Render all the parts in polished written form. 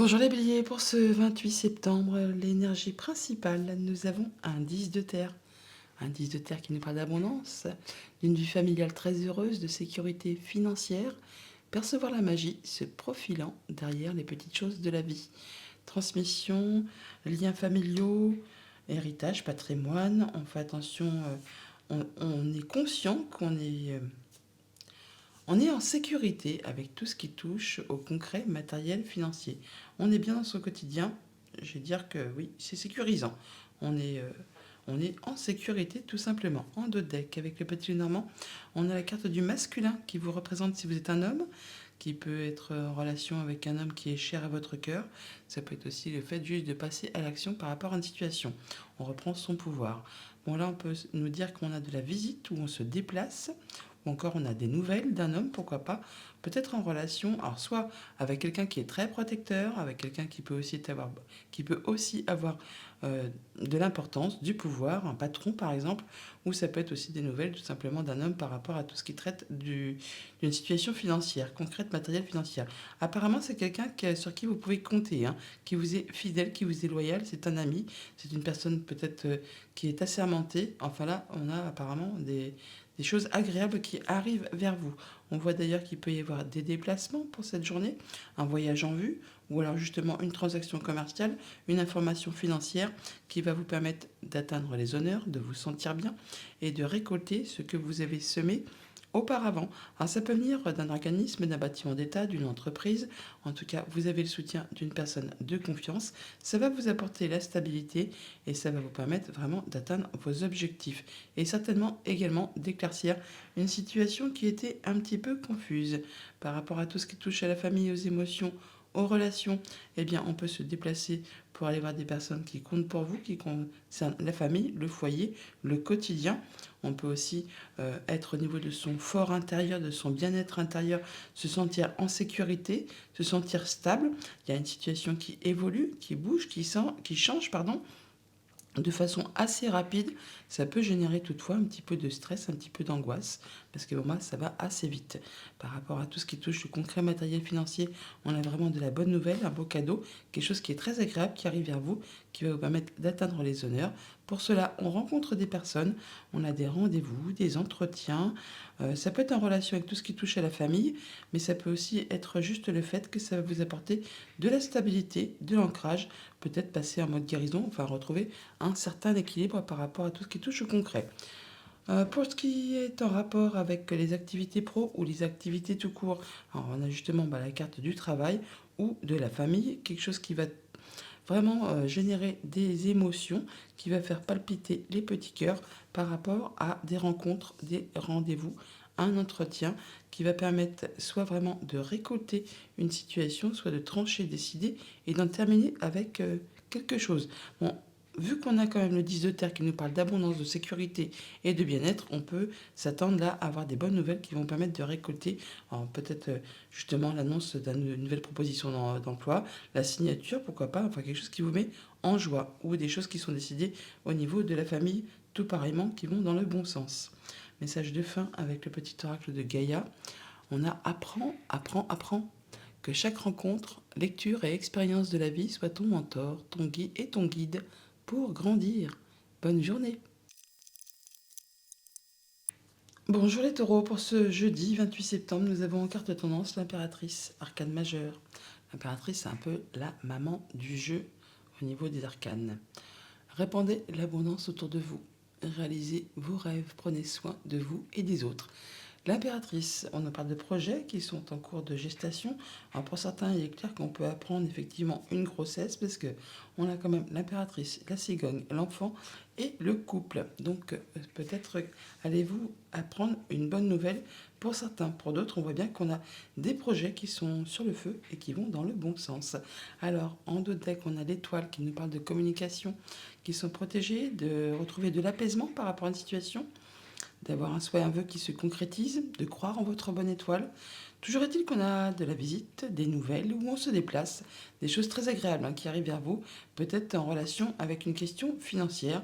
Bonjour les béliers, pour ce 28 septembre, l'énergie principale, nous avons un 10 de terre. Un 10 de terre qui nous parle d'abondance, d'une vie familiale très heureuse, de sécurité financière, percevoir la magie se profilant derrière les petites choses de la vie. Transmission, liens familiaux, héritage, patrimoine, on fait attention, on est conscient on est en sécurité avec tout ce qui touche au concret, matériel, financier. On est bien dans son quotidien. Je vais dire que oui, c'est sécurisant. On est, euh, on est en sécurité tout simplement. En dos de deck, avec le petit Normand, on a la carte du masculin qui vous représente si vous êtes un homme, qui peut être en relation avec un homme qui est cher à votre cœur. Ça peut être aussi le fait juste de passer à l'action par rapport à une situation. On reprend son pouvoir. Bon, là, on peut nous dire qu'on a de la visite où on se déplace, ou encore on a des nouvelles d'un homme, pourquoi pas, peut-être en relation, alors soit avec quelqu'un qui est très protecteur, avec quelqu'un qui peut aussi avoir de l'importance, du pouvoir, un patron par exemple, ou ça peut être aussi des nouvelles tout simplement d'un homme par rapport à tout ce qui traite d'une situation financière, concrète, matérielle, financière. Apparemment c'est quelqu'un sur qui vous pouvez compter, hein, qui vous est fidèle, qui vous est loyal, c'est un ami, c'est une personne peut-être qui est assermentée. Enfin là, on a apparemment des choses agréables qui arrivent vers vous. On voit d'ailleurs qu'il peut y avoir des déplacements pour cette journée, un voyage en vue, ou alors justement une transaction commerciale, une information financière qui va vous permettre d'atteindre les honneurs, de vous sentir bien et de récolter ce que vous avez semé auparavant. Alors ça peut venir d'un organisme, d'un bâtiment d'État, d'une entreprise. En tout cas, vous avez le soutien d'une personne de confiance. Ça va vous apporter la stabilité et ça va vous permettre vraiment d'atteindre vos objectifs. Et certainement également d'éclaircir une situation qui était un petit peu confuse par rapport à tout ce qui touche à la famille, aux émotions, aux relations. Eh bien, on peut se déplacer pour aller voir des personnes qui comptent pour vous, qui concernent la famille, le foyer, le quotidien. On peut aussi être au niveau de son fort intérieur, de son bien-être intérieur, se sentir en sécurité, se sentir stable. Il y a une situation qui évolue, qui bouge, qui change, pardon, de façon assez rapide. Ça peut générer toutefois un petit peu de stress, un petit peu d'angoisse, parce que pour moi, ça va assez vite. Par rapport à tout ce qui touche le concret matériel financier, on a vraiment de la bonne nouvelle, un beau cadeau, quelque chose qui est très agréable, qui arrive vers vous, qui va vous permettre d'atteindre les honneurs. Pour cela, on rencontre des personnes, on a des rendez-vous, des entretiens. Ça peut être en relation avec tout ce qui touche à la famille, mais ça peut aussi être juste le fait que ça va vous apporter de la stabilité, de l'ancrage, peut-être passer en mode guérison, enfin retrouver un certain équilibre par rapport à tout ce qui touche au concret. Pour ce qui est en rapport avec les activités pro ou les activités tout court, alors on a justement la carte du travail ou de la famille, quelque chose qui va vraiment générer des émotions, qui va faire palpiter les petits cœurs par rapport à des rencontres, des rendez-vous, un entretien qui va permettre soit vraiment de récolter une situation, soit de trancher, décider et d'en terminer avec quelque chose. Bon, vu qu'on a quand même le 10 de terre qui nous parle d'abondance, de sécurité et de bien-être, on peut s'attendre là à avoir des bonnes nouvelles qui vont permettre de récolter peut-être justement l'annonce d'une nouvelle proposition d'emploi, la signature, pourquoi pas, enfin quelque chose qui vous met en joie, ou des choses qui sont décidées au niveau de la famille, tout pareillement, qui vont dans le bon sens. Message de fin avec le petit oracle de Gaïa. On a apprends, apprends, apprends. Que chaque rencontre, lecture et expérience de la vie soit ton mentor, ton guide et ton guide pour grandir. Bonne journée. Bonjour les taureaux, pour ce jeudi 28 septembre, nous avons en carte tendance l'impératrice, arcane majeure. L'impératrice, c'est un peu la maman du jeu au niveau des arcanes. Répandez l'abondance autour de vous. Réalisez vos rêves, prenez soin de vous et des autres. L'impératrice, on en parle de projets qui sont en cours de gestation. Alors pour certains, il est clair qu'on peut apprendre effectivement une grossesse parce que on a quand même l'impératrice, la cigogne, l'enfant et le couple. Donc peut-être allez-vous apprendre une bonne nouvelle pour certains. Pour d'autres, on voit bien qu'on a des projets qui sont sur le feu et qui vont dans le bon sens. Alors en dos de deck, on a l'étoile qui nous parle de communication, qui sont protégés, de retrouver de l'apaisement par rapport à une situation, d'avoir un souhait, un vœu qui se concrétise, de croire en votre bonne étoile. Toujours est-il qu'on a de la visite, des nouvelles, où on se déplace, des choses très agréables qui arrivent vers vous, peut-être en relation avec une question financière,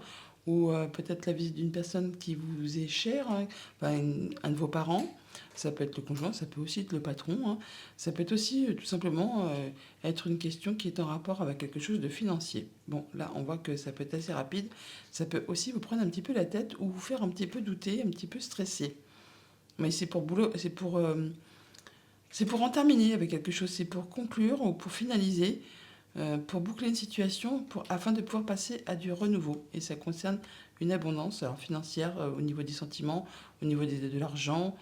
ou peut-être la visite d'une personne qui vous est chère, hein, enfin, un de vos parents. Ça peut être le conjoint, ça peut aussi être le patron, hein. Ça peut être aussi tout simplement être une question qui est en rapport avec quelque chose de financier. Bon, là, on voit que ça peut être assez rapide. Ça peut aussi vous prendre un petit peu la tête ou vous faire un petit peu douter, un petit peu stresser. Mais c'est pour boulot, c'est pour en terminer avec quelque chose, c'est pour conclure ou pour finaliser, pour boucler une situation, afin de pouvoir passer à du renouveau. Et ça concerne une abondance alors financière au niveau des sentiments, au niveau de l'argent,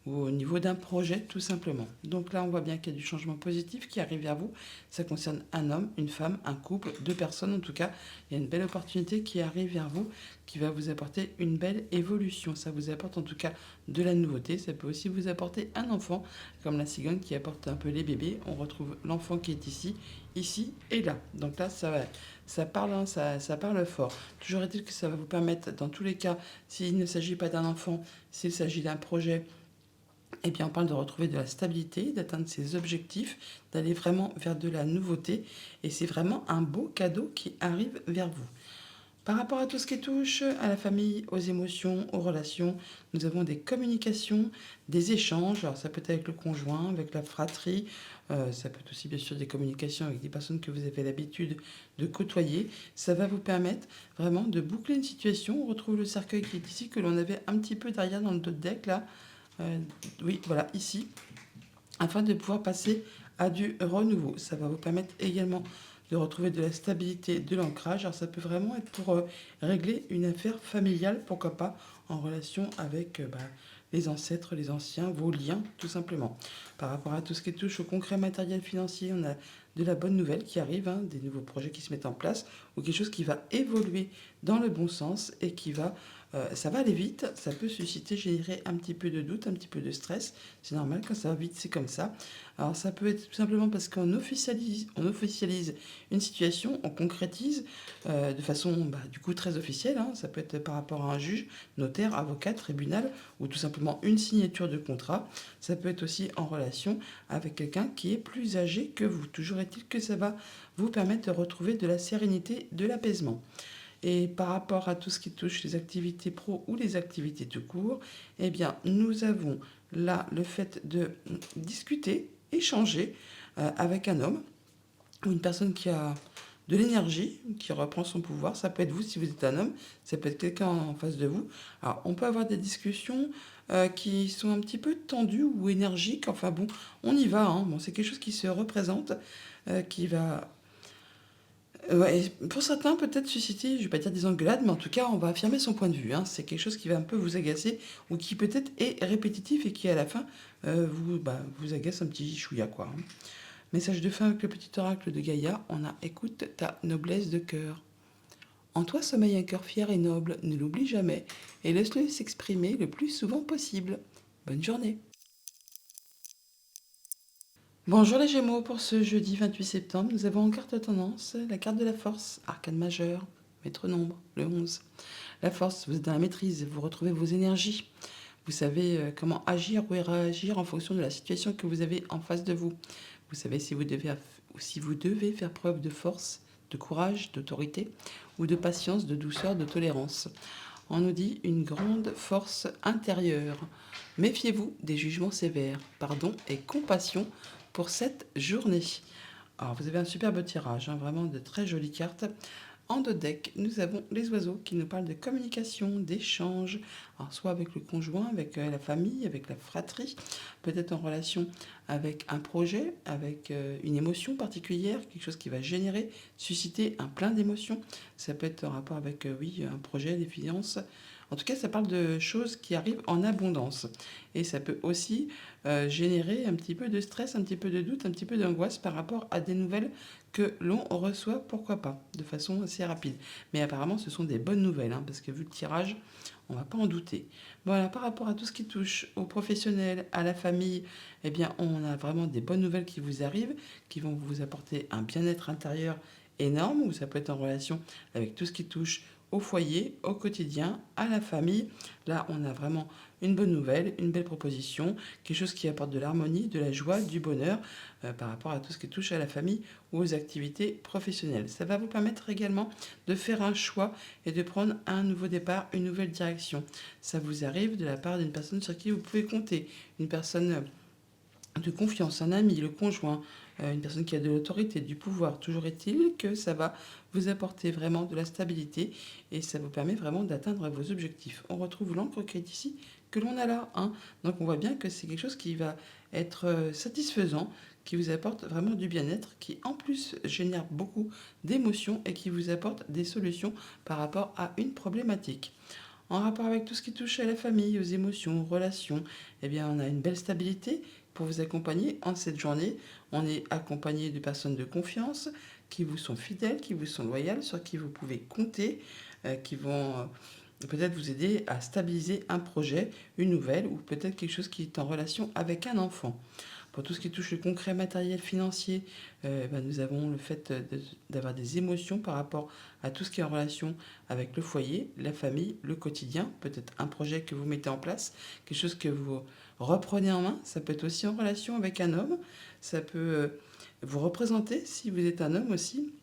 ou au niveau d'un projet tout simplement. Donc là, on voit bien qu'il y a du changement positif qui arrive vers vous. Ça concerne un homme, une femme, un couple, deux personnes en tout cas. Il y a une belle opportunité qui arrive vers vous, qui va vous apporter une belle évolution. Ça vous apporte en tout cas de la nouveauté. Ça peut aussi vous apporter un enfant, comme la cigogne qui apporte un peu les bébés. On retrouve l'enfant qui est ici, ici et là. Donc là, ça parle, hein, ça parle fort. Toujours est-il que ça va vous permettre, dans tous les cas, s'il ne s'agit pas d'un enfant, s'il s'agit d'un projet, eh bien, on parle de retrouver de la stabilité, d'atteindre ses objectifs, d'aller vraiment vers de la nouveauté. Et c'est vraiment un beau cadeau qui arrive vers vous. Par rapport à tout ce qui touche à la famille, aux émotions, aux relations, nous avons des communications, des échanges. Alors, ça peut être avec le conjoint, avec la fratrie. Ça peut être aussi, bien sûr, des communications avec des personnes que vous avez l'habitude de côtoyer. Ça va vous permettre vraiment de boucler une situation. On retrouve le cercueil qui est ici, que l'on avait un petit peu derrière dans le dos de deck, là. Euh, oui, voilà, ici, afin de pouvoir passer à du renouveau. Ça va vous permettre également de retrouver de la stabilité, de l'ancrage. Alors ça peut vraiment être pour régler une affaire familiale, pourquoi pas, en relation avec les ancêtres, les anciens, vos liens, tout simplement. Par rapport à tout ce qui touche au concret matériel financier, on a de la bonne nouvelle qui arrive, hein, des nouveaux projets qui se mettent en place, ou quelque chose qui va évoluer dans le bon sens et qui va ça va aller vite, ça peut susciter, générer un petit peu de doute, un petit peu de stress. C'est normal, quand ça va vite, c'est comme ça. Alors ça peut être tout simplement parce on officialise une situation, on concrétise de façon du coup très officielle, hein. Ça peut être par rapport à un juge, notaire, avocat, tribunal ou tout simplement une signature de contrat. Ça peut être aussi en relation avec quelqu'un qui est plus âgé que vous. Toujours est-il que ça va vous permettre de retrouver de la sérénité, de l'apaisement. Et par rapport à tout ce qui touche les activités pro ou les activités tout court, eh bien, nous avons là le fait de discuter, échanger avec un homme ou une personne qui a de l'énergie, qui reprend son pouvoir. Ça peut être vous si vous êtes un homme, ça peut être quelqu'un en face de vous. Alors, on peut avoir des discussions qui sont un petit peu tendues ou énergiques. Enfin bon, on y va, hein. Bon, c'est quelque chose qui se représente, qui va ouais, pour certains, peut-être susciter, je ne vais pas dire des engueulades, mais en tout cas, on va affirmer son point de vue, hein. C'est quelque chose qui va un peu vous agacer ou qui peut-être est répétitif et qui, à la fin, vous agace un petit chouïa, quoi, hein. Message de fin avec le petit oracle de Gaïa. On a écoute ta noblesse de cœur. En toi sommeille un cœur fier et noble, ne l'oublie jamais et laisse-le s'exprimer le plus souvent possible. Bonne journée. Bonjour les Gémeaux, pour ce jeudi 28 septembre, nous avons en carte tendance la carte de la force, arcane majeur, maître nombre, le 11. La force, vous êtes dans la maîtrise, vous retrouvez vos énergies, vous savez comment agir ou réagir en fonction de la situation que vous avez en face de vous. Vous savez si vous devez faire preuve de force, de courage, d'autorité ou de patience, de douceur, de tolérance. On nous dit une grande force intérieure. Méfiez-vous des jugements sévères, pardon et compassion pour cette journée. Alors, vous avez un superbe tirage, hein, vraiment de très jolies cartes. En deux decks, nous avons les oiseaux qui nous parlent de communication, d'échange, alors soit avec le conjoint, avec la famille, avec la fratrie, peut-être en relation avec un projet, avec une émotion particulière, quelque chose qui va générer, susciter un plein d'émotions. Ça peut être en rapport avec, oui, un projet, des finances. En tout cas, ça parle de choses qui arrivent en abondance. Et ça peut aussi générer un petit peu de stress, un petit peu de doute, un petit peu d'angoisse par rapport à des nouvelles que l'on reçoit, pourquoi pas, de façon assez rapide. Mais apparemment, ce sont des bonnes nouvelles, hein, parce que vu le tirage, on ne va pas en douter. Voilà, par rapport à tout ce qui touche aux professionnels, à la famille, eh bien, on a vraiment des bonnes nouvelles qui vous arrivent, qui vont vous apporter un bien-être intérieur énorme, ou ça peut être en relation avec tout ce qui touche au foyer, au quotidien, à la famille. Là, on a vraiment une bonne nouvelle, une belle proposition, quelque chose qui apporte de l'harmonie, de la joie, du bonheur par rapport à tout ce qui touche à la famille ou aux activités professionnelles. Ça va vous permettre également de faire un choix et de prendre un nouveau départ, une nouvelle direction. Ça vous arrive de la part d'une personne sur qui vous pouvez compter, une personne de confiance, un ami, le conjoint, une personne qui a de l'autorité, du pouvoir. Toujours est-il que ça va vous apporter vraiment de la stabilité et ça vous permet vraiment d'atteindre vos objectifs. On retrouve l'encre qui est ici, que l'on a là, hein. Donc on voit bien que c'est quelque chose qui va être satisfaisant, qui vous apporte vraiment du bien-être, qui en plus génère beaucoup d'émotions et qui vous apporte des solutions par rapport à une problématique. En rapport avec tout ce qui touche à la famille, aux émotions, aux relations, eh bien, on a une belle stabilité pour vous accompagner en cette journée. On est accompagné de personnes de confiance qui vous sont fidèles, qui vous sont loyales, sur qui vous pouvez compter, qui vont peut-être vous aider à stabiliser un projet, une nouvelle ou peut-être quelque chose qui est en relation avec un enfant. Pour tout ce qui touche le concret matériel financier, nous avons le fait d'avoir des émotions par rapport à tout ce qui est en relation avec le foyer, la famille, le quotidien, peut-être un projet que vous mettez en place, quelque chose que vous reprenez en main. Ça peut être aussi en relation avec un homme, ça peut vous représenter si vous êtes un homme aussi.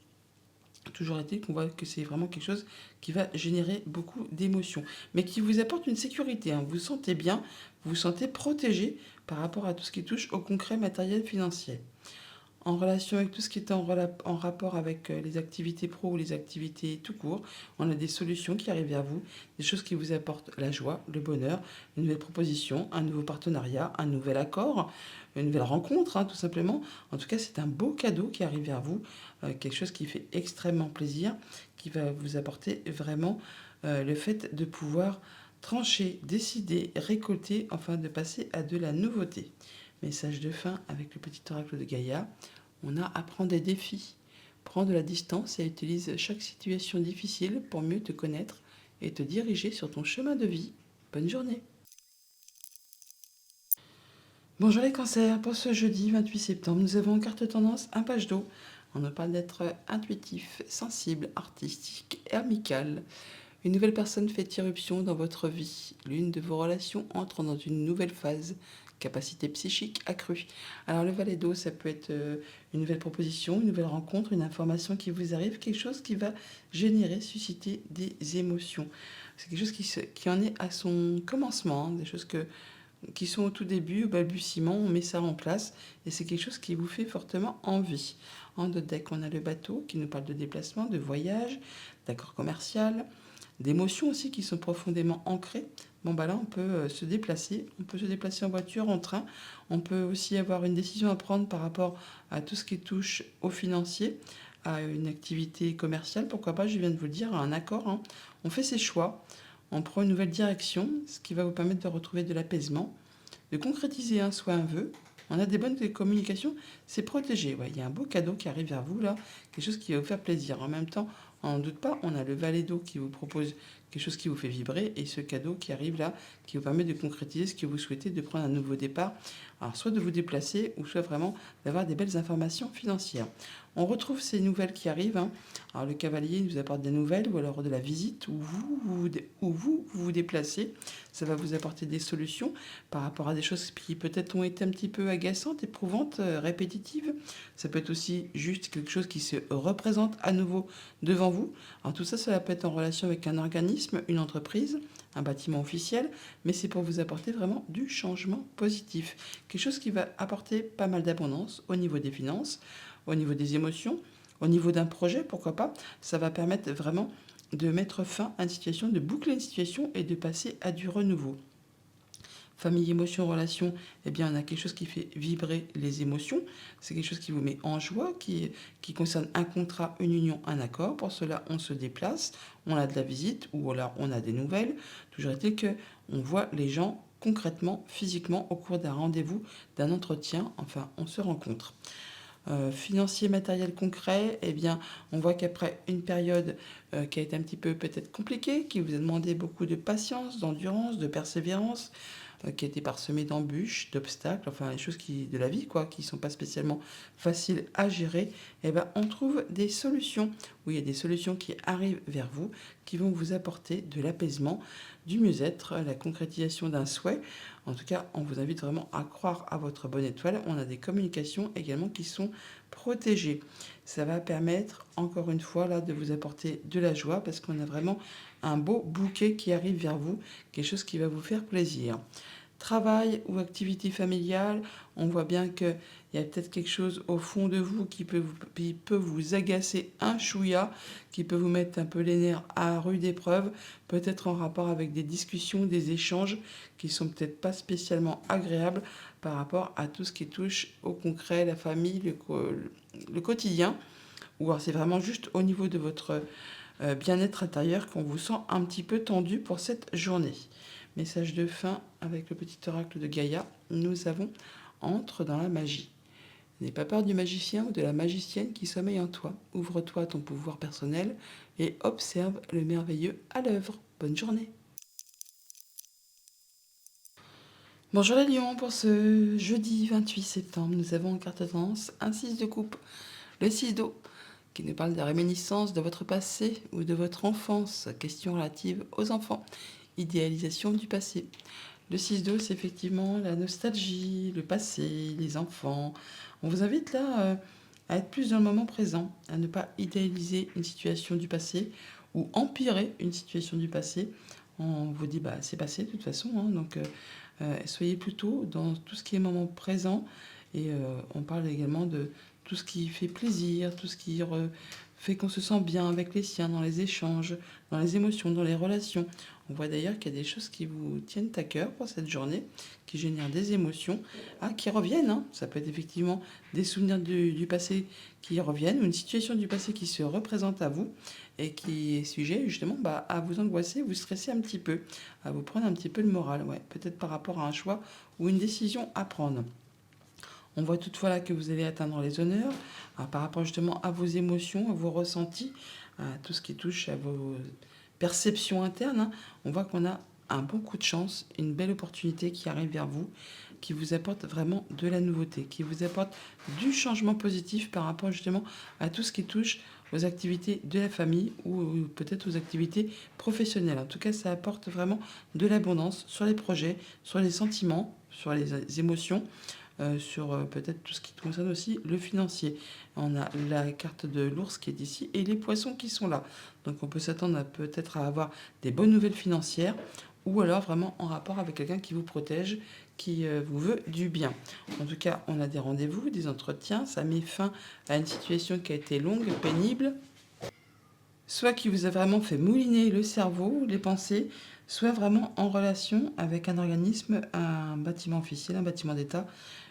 Toujours est-il qu'on voit que c'est vraiment quelque chose qui va générer beaucoup d'émotions, mais qui vous apporte une sécurité, hein. Vous vous sentez bien, vous vous sentez protégé par rapport à tout ce qui touche au concret matériel financier. En relation avec tout ce qui est en rapport avec les activités pro ou les activités tout court, on a des solutions qui arrivent vers vous, des choses qui vous apportent la joie, le bonheur, une nouvelle proposition, un nouveau partenariat, un nouvel accord, une nouvelle rencontre, hein, tout simplement. En tout cas, c'est un beau cadeau qui arrive vers vous, quelque chose qui fait extrêmement plaisir, qui va vous apporter vraiment le fait de pouvoir trancher, décider, récolter, enfin de passer à de la nouveauté. Message de fin avec le petit oracle de Gaïa. On a à prendre des défis, prendre de la distance et utilise chaque situation difficile pour mieux te connaître et te diriger sur ton chemin de vie. Bonne journée. Bonjour les cancers, pour ce jeudi 28 septembre, nous avons en carte tendance un page d'eau. On nous parle d'être intuitif, sensible, artistique et amical. Une nouvelle personne fait irruption dans votre vie. L'une de vos relations entre dans une nouvelle phase. Capacité psychique accrue. Alors le valet d'eau, ça peut être une nouvelle proposition, une nouvelle rencontre, une information qui vous arrive, quelque chose qui va générer, susciter des émotions. C'est quelque chose qui en est à son commencement, hein, des choses qui sont au tout début, au balbutiement, on met ça en place et c'est quelque chose qui vous fait fortement envie. En deux decks, on a le bateau qui nous parle de déplacement, de voyage, d'accord commercial, d'émotions aussi qui sont profondément ancrées. Bon bah là on peut se déplacer, en voiture, en train, on peut aussi avoir une décision à prendre par rapport à tout ce qui touche au financier, à une activité commerciale, pourquoi pas, je viens de vous le dire, à un accord, hein. On fait ses choix, on prend une nouvelle direction, ce qui va vous permettre de retrouver de l'apaisement, de concrétiser un souhait, un vœu. On a des bonnes communications, c'est protégé. Ouais, il y a un beau cadeau qui arrive vers vous là, quelque chose qui va vous faire plaisir. En même temps, on n'en doute pas, on a le valet d'eau qui vous propose quelque chose qui vous fait vibrer et ce cadeau qui arrive là, qui vous permet de concrétiser ce que vous souhaitez, de prendre un nouveau départ. Alors soit de vous déplacer ou soit vraiment d'avoir des belles informations financières. On retrouve ces nouvelles qui arrivent, hein. Alors le cavalier nous apporte des nouvelles ou alors de la visite où vous déplacez. Ça va vous apporter des solutions par rapport à des choses qui peut-être ont été un petit peu agaçantes, éprouvantes, répétitives. Ça peut être aussi juste quelque chose qui se représente à nouveau devant vous. Alors tout ça, cela peut être en relation avec un organisme, une entreprise, un bâtiment officiel, mais c'est pour vous apporter vraiment du changement positif. Quelque chose qui va apporter pas mal d'abondance au niveau des finances, au niveau des émotions, au niveau d'un projet, pourquoi pas. Ça va permettre vraiment de mettre fin à une situation, de boucler une situation et de passer à du renouveau. Famille, émotion, relation, eh bien, on a quelque chose qui fait vibrer les émotions. C'est quelque chose qui vous met en joie, qui concerne un contrat, une union, un accord. Pour cela, on se déplace, on a de la visite ou alors on a des nouvelles. Toujours est-il qu'on voit les gens concrètement, physiquement, au cours d'un rendez-vous, d'un entretien. Enfin, on se rencontre. Financier, matériel concret, eh bien, on voit qu'après une période qui a été un petit peu peut-être compliquée, qui vous a demandé beaucoup de patience, d'endurance, de persévérance, qui a été parsemé d'embûches, d'obstacles, enfin les choses de la vie, quoi, qui ne sont pas spécialement faciles à gérer, eh ben, on trouve des solutions. Oui, il y a des solutions qui arrivent vers vous, qui vont vous apporter de l'apaisement, du mieux-être, la concrétisation d'un souhait. En tout cas, on vous invite vraiment à croire à votre bonne étoile. On a des communications également qui sont protégées. Ça va permettre, encore une fois, là, de vous apporter de la joie parce qu'on a vraiment un beau bouquet qui arrive vers vous, quelque chose qui va vous faire plaisir. Travail ou activité familiale, on voit bien qu'il y a peut-être quelque chose au fond de vous qui peut vous agacer un chouïa, qui peut vous mettre un peu les nerfs à rude épreuve, peut-être en rapport avec des discussions, des échanges qui sont peut-être pas spécialement agréables par rapport à tout ce qui touche au concret, la famille, le quotidien, ou alors c'est vraiment juste au niveau de votre bien-être intérieur qu'on vous sent un petit peu tendu pour cette journée. Message de fin avec le petit oracle de Gaïa. Nous avons entre dans la magie. N'aie pas peur du magicien ou de la magicienne qui sommeille en toi. Ouvre-toi à ton pouvoir personnel et observe le merveilleux à l'œuvre. Bonne journée. Bonjour les lions, pour ce jeudi 28 septembre, nous avons en carte tendance un 6 de coupe, le 6 d'eau, qui nous parle des réminiscences de votre passé ou de votre enfance, question relative aux enfants, idéalisation du passé. Le 6 d'eau, c'est effectivement la nostalgie, le passé, les enfants. On vous invite là à être plus dans le moment présent, à ne pas idéaliser une situation du passé ou empirer une situation du passé. On vous dit, bah, c'est passé de toute façon, hein, donc soyez plutôt dans tout ce qui est moment présent. Et on parle également de tout ce qui fait plaisir, tout ce qui fait qu'on se sent bien avec les siens, dans les échanges, dans les émotions, dans les relations. On voit d'ailleurs qu'il y a des choses qui vous tiennent à cœur pour cette journée, qui génèrent des émotions, qui reviennent, hein. Ça peut être effectivement des souvenirs du passé qui reviennent, ou une situation du passé qui se représente à vous et qui est sujet justement à vous angoisser, vous stresser un petit peu, à vous prendre un petit peu le moral, ouais, peut-être par rapport à un choix ou une décision à prendre. On voit toutefois là que vous allez atteindre les honneurs par rapport justement à vos émotions, à vos ressentis, à tout ce qui touche à vos perceptions internes, hein. On voit qu'on a un bon coup de chance, une belle opportunité qui arrive vers vous, qui vous apporte vraiment de la nouveauté, qui vous apporte du changement positif par rapport justement à tout ce qui touche aux activités de la famille ou peut-être aux activités professionnelles. En tout cas, ça apporte vraiment de l'abondance sur les projets, sur les sentiments, sur les émotions, sur peut-être tout ce qui concerne aussi le financier. On a la carte de l'ours qui est ici et les poissons qui sont là. Donc on peut s'attendre à peut-être à avoir des bonnes nouvelles financières ou alors vraiment en rapport avec quelqu'un qui vous protège, qui vous veut du bien. En tout cas, on a des rendez-vous, des entretiens, ça met fin à une situation qui a été longue, pénible, soit qui vous a vraiment fait mouliner le cerveau, les pensées, soit vraiment en relation avec un organisme, un bâtiment officiel, un bâtiment d'État,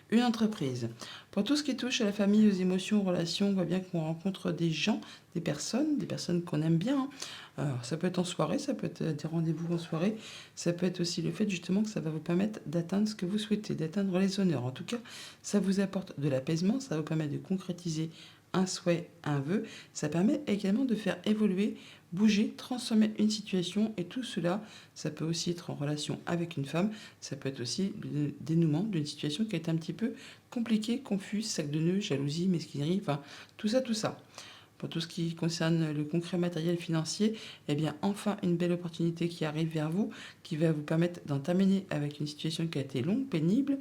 une entreprise. Pour tout ce qui touche à la famille, aux émotions, aux relations, on voit bien qu'on rencontre des gens, des personnes qu'on aime bien, hein. Alors, ça peut être en soirée, ça peut être des rendez-vous en soirée, ça peut être aussi le fait justement que ça va vous permettre d'atteindre ce que vous souhaitez, d'atteindre les honneurs. En tout cas, ça vous apporte de l'apaisement, ça vous permet de concrétiser un souhait, un vœu. Ça permet également de faire évoluer, bouger, transformer une situation et tout cela, ça peut aussi être en relation avec une femme, ça peut être aussi le dénouement d'une situation qui est un petit peu compliquée, confuse, sac de nœuds, jalousie, mesquinerie, enfin tout ça, tout ça. Pour tout ce qui concerne le concret matériel financier, eh bien enfin une belle opportunité qui arrive vers vous, qui va vous permettre d'en terminer avec une situation qui a été longue, pénible,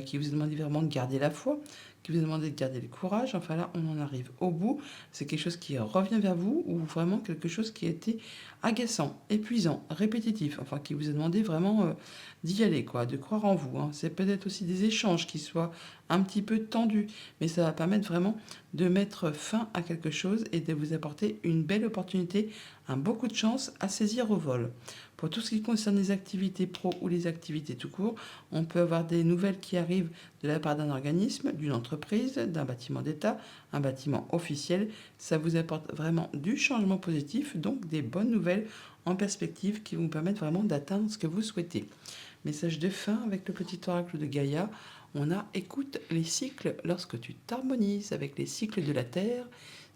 qui vous a demandé vraiment de garder la foi, qui vous a demandé de garder le courage. Enfin là, on en arrive au bout. C'est quelque chose qui revient vers vous ou vraiment quelque chose qui a été agaçant, épuisant, répétitif, enfin qui vous a demandé vraiment d'y aller, quoi, de croire en vous, hein. C'est peut-être aussi des échanges qui soient un petit peu tendus, mais ça va permettre vraiment de mettre fin à quelque chose et de vous apporter une belle opportunité, un beau coup de chance à saisir au vol. Pour tout ce qui concerne les activités pro ou les activités tout court, on peut avoir des nouvelles qui arrivent de la part d'un organisme, d'une entreprise, d'un bâtiment d'État, un bâtiment officiel. Ça vous apporte vraiment du changement positif, donc des bonnes nouvelles en perspective qui vont vous permettre vraiment d'atteindre ce que vous souhaitez. Message de fin avec le petit oracle de Gaïa. On a écoute les cycles lorsque tu t'harmonises avec les cycles de la Terre,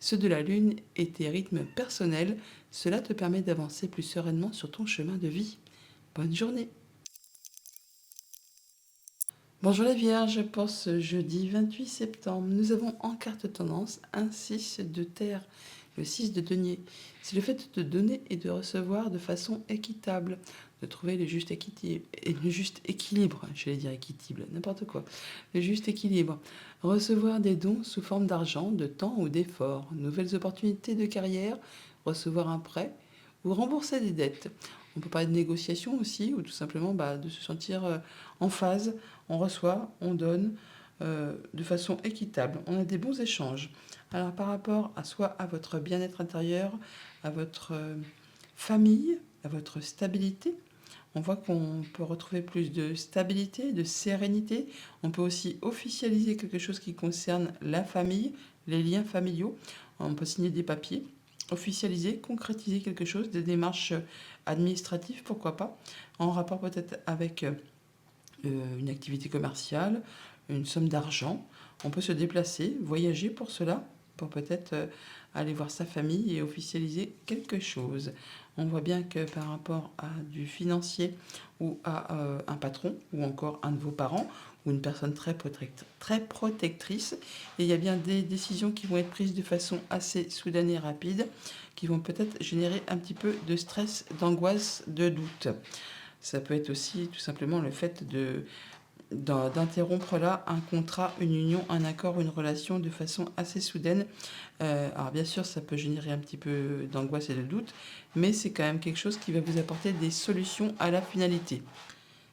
ceux de la Lune et tes rythmes personnels. Cela te permet d'avancer plus sereinement sur ton chemin de vie. Bonne journée! Bonjour les Vierges, pour ce jeudi 28 septembre, nous avons en carte tendance un 6 de terre, le 6 de denier. C'est le fait de donner et de recevoir de façon équitable, de trouver le juste équilibre, j'allais dire équitable, n'importe quoi, le juste équilibre. Recevoir des dons sous forme d'argent, de temps ou d'effort, nouvelles opportunités de carrière, recevoir un prêt ou rembourser des dettes. On peut parler de négociation aussi, ou tout simplement de se sentir en phase. On reçoit, on donne de façon équitable. On a des bons échanges. Alors par rapport à soit à votre bien-être intérieur, à votre famille, à votre stabilité, on voit qu'on peut retrouver plus de stabilité, de sérénité. On peut aussi officialiser quelque chose qui concerne la famille, les liens familiaux. On peut signer des papiers, officialiser, concrétiser quelque chose, des démarches administratives, pourquoi pas, en rapport peut-être avec une activité commerciale, une somme d'argent. On peut se déplacer, voyager pour cela, pour peut-être aller voir sa famille et officialiser quelque chose. On voit bien que par rapport à du financier ou à un patron ou encore un de vos parents ou une personne très protectrice, il y a bien des décisions qui vont être prises de façon assez soudaine et rapide, qui vont peut-être générer un petit peu de stress, d'angoisse, de doute. Ça peut être aussi tout simplement le fait d'interrompre là un contrat, une union, un accord, une relation de façon assez soudaine. Alors bien sûr, ça peut générer un petit peu d'angoisse et de doute, mais c'est quand même quelque chose qui va vous apporter des solutions à la finalité.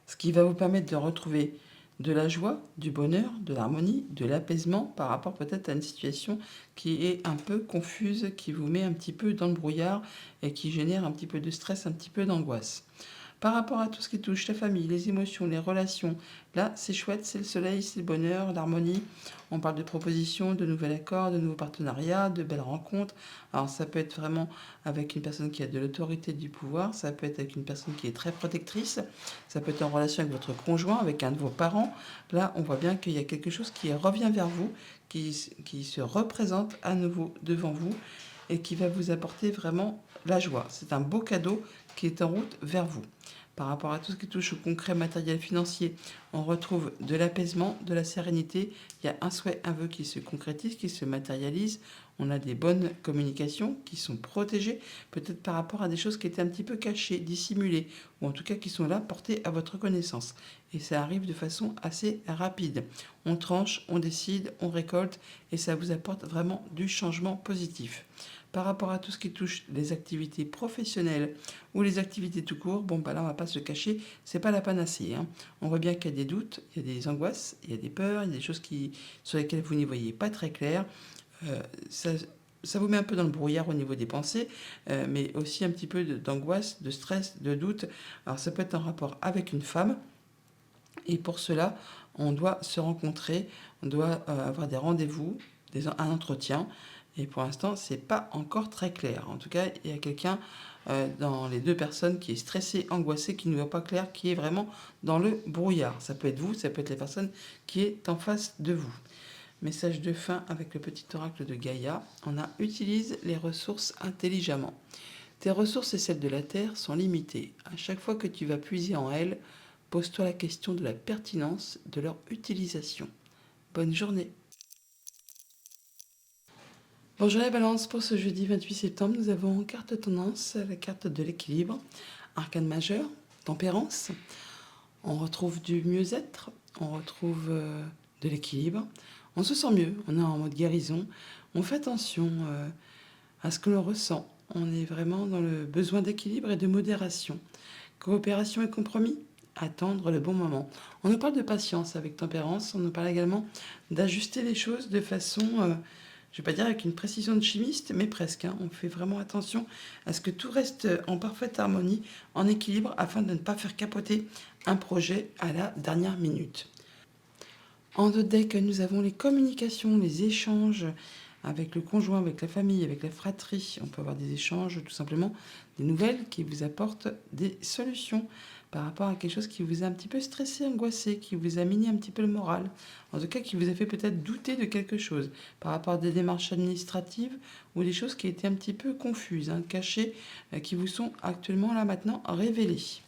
Ce qui va vous permettre de retrouver de la joie, du bonheur, de l'harmonie, de l'apaisement par rapport peut-être à une situation qui est un peu confuse, qui vous met un petit peu dans le brouillard et qui génère un petit peu de stress, un petit peu d'angoisse. Par rapport à tout ce qui touche la famille, les émotions, les relations, là, c'est chouette, c'est le soleil, c'est le bonheur, l'harmonie. On parle de propositions, de nouveaux accords, de nouveaux partenariats, de belles rencontres. Alors, ça peut être vraiment avec une personne qui a de l'autorité, du pouvoir. Ça peut être avec une personne qui est très protectrice. Ça peut être en relation avec votre conjoint, avec un de vos parents. Là, on voit bien qu'il y a quelque chose qui revient vers vous, qui se représente à nouveau devant vous et qui va vous apporter vraiment la joie. C'est un beau cadeau qui est en route vers vous. Par rapport à tout ce qui touche au concret matériel financier, on retrouve de l'apaisement, de la sérénité. Il y a un souhait, un vœu qui se concrétise, qui se matérialise. On a des bonnes communications qui sont protégées, peut-être par rapport à des choses qui étaient un petit peu cachées, dissimulées, ou en tout cas qui sont là portées à votre connaissance. Et ça arrive de façon assez rapide. On tranche, on décide, on récolte, et ça vous apporte vraiment du changement positif. Par rapport à tout ce qui touche les activités professionnelles ou les activités tout court, là on va pas se cacher, c'est pas la panacée, hein. On voit bien qu'il y a des doutes, il y a des angoisses, il y a des peurs, il y a des choses sur lesquelles vous n'y voyez pas très clair. Euh, ça, ça vous met un peu dans le brouillard au niveau des pensées, mais aussi un petit peu d'angoisse, de stress, de doute. Alors ça peut être en rapport avec une femme, et pour cela, on doit se rencontrer, on doit avoir des rendez-vous, un entretien. Et pour l'instant, c'est pas encore très clair. En tout cas, il y a quelqu'un dans les deux personnes qui est stressé, angoissé, qui ne voit pas clair, qui est vraiment dans le brouillard. Ça peut être vous, ça peut être la personne qui est en face de vous. Message de fin avec le petit oracle de Gaïa. On a utilise les ressources intelligemment. Tes ressources et celles de la Terre sont limitées. À chaque fois que tu vas puiser en elles, pose-toi la question de la pertinence de leur utilisation. Bonne journée. Bonjour la Balance, pour ce jeudi 28 septembre, nous avons en carte tendance la carte de l'équilibre, arcane majeur, tempérance. On retrouve du mieux-être, on retrouve de l'équilibre. On se sent mieux, on est en mode guérison. On fait attention à ce que l'on ressent. On est vraiment dans le besoin d'équilibre et de modération. Coopération et compromis, attendre le bon moment. On nous parle de patience avec tempérance, on nous parle également d'ajuster les choses de façon, je ne vais pas dire avec une précision de chimiste, mais presque, hein. On fait vraiment attention à ce que tout reste en parfaite harmonie, en équilibre, afin de ne pas faire capoter un projet à la dernière minute. En deux decks, nous avons les communications, les échanges avec le conjoint, avec la famille, avec la fratrie. On peut avoir des échanges, tout simplement, des nouvelles qui vous apportent des solutions par rapport à quelque chose qui vous a un petit peu stressé, angoissé, qui vous a miné un petit peu le moral. En tout cas, qui vous a fait peut-être douter de quelque chose par rapport à des démarches administratives ou des choses qui étaient un petit peu confuses, hein, cachées, qui vous sont actuellement là maintenant révélées.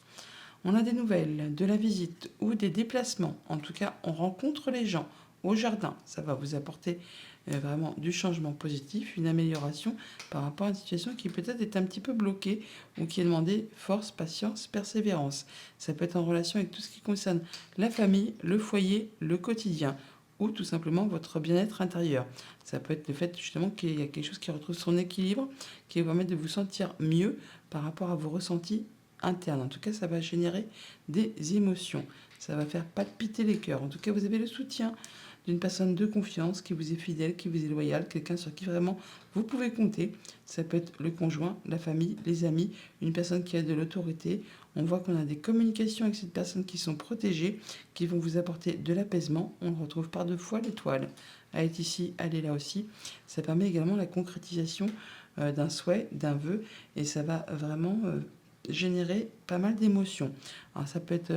On a des nouvelles, de la visite ou des déplacements. En tout cas, on rencontre les gens au jardin. Ça va vous apporter vraiment du changement positif, une amélioration par rapport à une situation qui peut-être est un petit peu bloquée ou qui a demandé force, patience, persévérance. Ça peut être en relation avec tout ce qui concerne la famille, le foyer, le quotidien ou tout simplement votre bien-être intérieur. Ça peut être le fait justement qu'il y a quelque chose qui retrouve son équilibre, qui va vous permettre de vous sentir mieux par rapport à vos ressentis internes. En tout cas, ça va générer des émotions. Ça va faire palpiter les cœurs. En tout cas, vous avez le soutien d'une personne de confiance qui vous est fidèle, qui vous est loyale, quelqu'un sur qui vraiment vous pouvez compter. Ça peut être le conjoint, la famille, les amis, une personne qui a de l'autorité. On voit qu'on a des communications avec cette personne qui sont protégées, qui vont vous apporter de l'apaisement. On le retrouve par deux fois l'étoile. Elle est ici, elle est là aussi. Ça permet également la concrétisation d'un souhait, d'un vœu, et ça va vraiment générer pas mal d'émotions. Alors ça peut être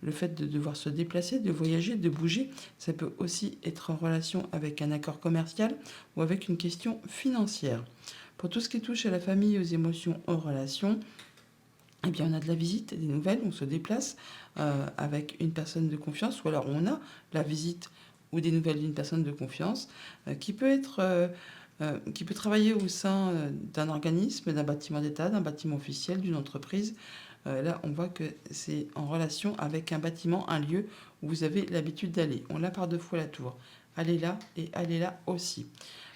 le fait de devoir se déplacer, de voyager, de bouger. Ça peut aussi être en relation avec un accord commercial ou avec une question financière. Pour tout ce qui touche à la famille, aux émotions, aux relations, eh bien, on a de la visite, des nouvelles, on se déplace avec une personne de confiance, ou alors on a la visite ou des nouvelles d'une personne de confiance qui peut travailler au sein d'un organisme, d'un bâtiment d'État, d'un bâtiment officiel, d'une entreprise. Là, on voit que c'est en relation avec un bâtiment, un lieu où vous avez l'habitude d'aller. On l'a par deux fois la tour. Allez là et allez là aussi.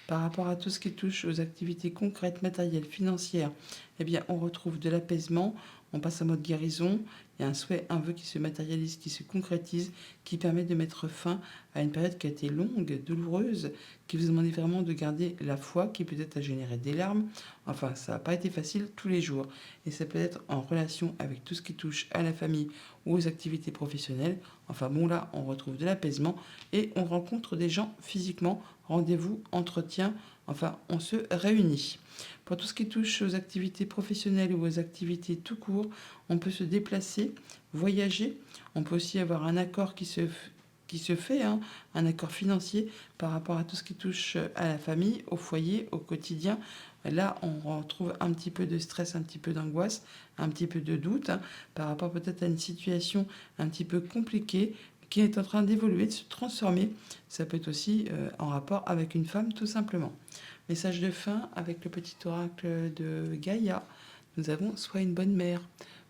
Par rapport à tout ce qui touche aux activités concrètes, matérielles, financières, eh bien, on retrouve de l'apaisement, on passe en mode guérison, il y a un souhait, un vœu qui se matérialise, qui se concrétise, qui permet de mettre fin à une période qui a été longue, douloureuse, qui vous demandait vraiment de garder la foi, qui peut-être a généré des larmes. Enfin, ça n'a pas été facile tous les jours. Et ça peut être en relation avec tout ce qui touche à la famille ou aux activités professionnelles. Enfin bon, là, on retrouve de l'apaisement et on rencontre des gens physiquement, rendez-vous, entretien, enfin, on se réunit. Pour tout ce qui touche aux activités professionnelles ou aux activités tout court, on peut se déplacer, voyager. On peut aussi avoir un accord qui se fait, hein, un accord financier par rapport à tout ce qui touche à la famille, au foyer, au quotidien. Là, on retrouve un petit peu de stress, un petit peu d'angoisse, un petit peu de doute hein, par rapport peut-être à une situation un petit peu compliquée qui est en train d'évoluer, de se transformer. Ça peut être aussi en rapport avec une femme, tout simplement. Message de fin avec le petit oracle de Gaïa. Nous avons sois une bonne mère.